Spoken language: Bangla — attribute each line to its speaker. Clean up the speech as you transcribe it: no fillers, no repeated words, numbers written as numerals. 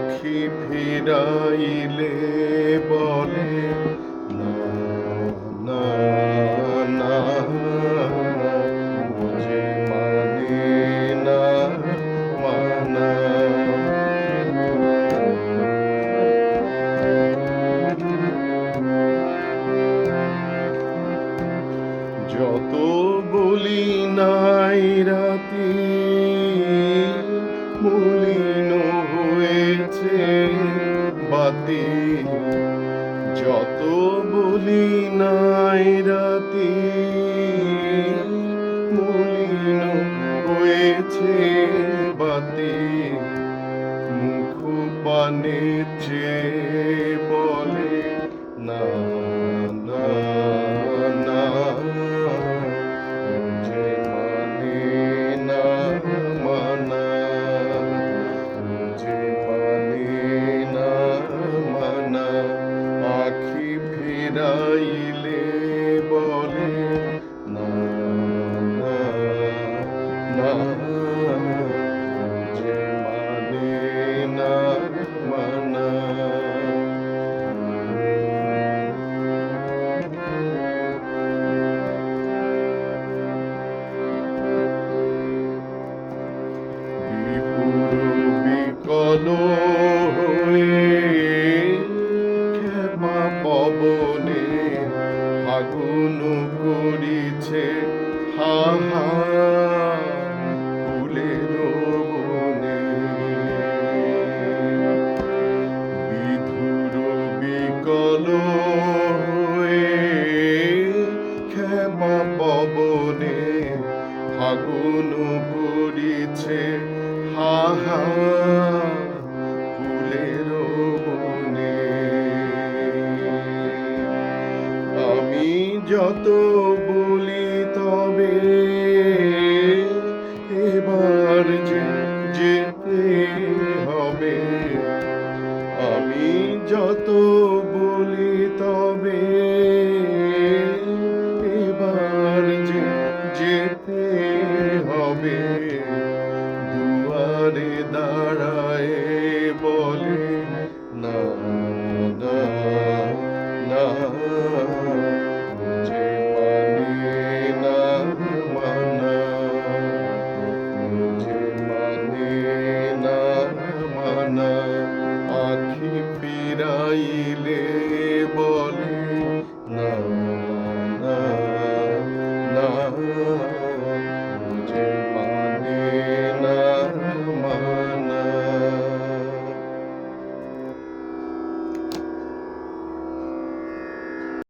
Speaker 1: আখি ফিরাইলে বলে না না না, বুঝে মানে না মানা। যত বলি নাই রাতি মলিন হয়েছে বাতি, যত বলি নাই রাতি মলিন হয়েছে বাতি, মুখ পানে চেয়ে বলে না না না, বুঝে মানে না মানা, বুঝে মানে না মানা। আখি ফিরাইলে বলে না না না, বুঝে মানে না মানা। বিকল হয়ে ক্ষেমা পবনে আগুন করিছে হাহা ফুলের বনে। বিধুর বিকল হয়ে ক্ষেমা পবনে আগুন করিছে হাহা ফুলের বনে। আমি যত বলি তবে এবার যে যেতে হবে, আমি যত বলি তবে এবার যে যেতে হবে। দুয়ারে দাঁড়ায় বলে না না না, বুঝে মানে না মানা, বুঝে মানে না মানা। আখি ফিরাইলে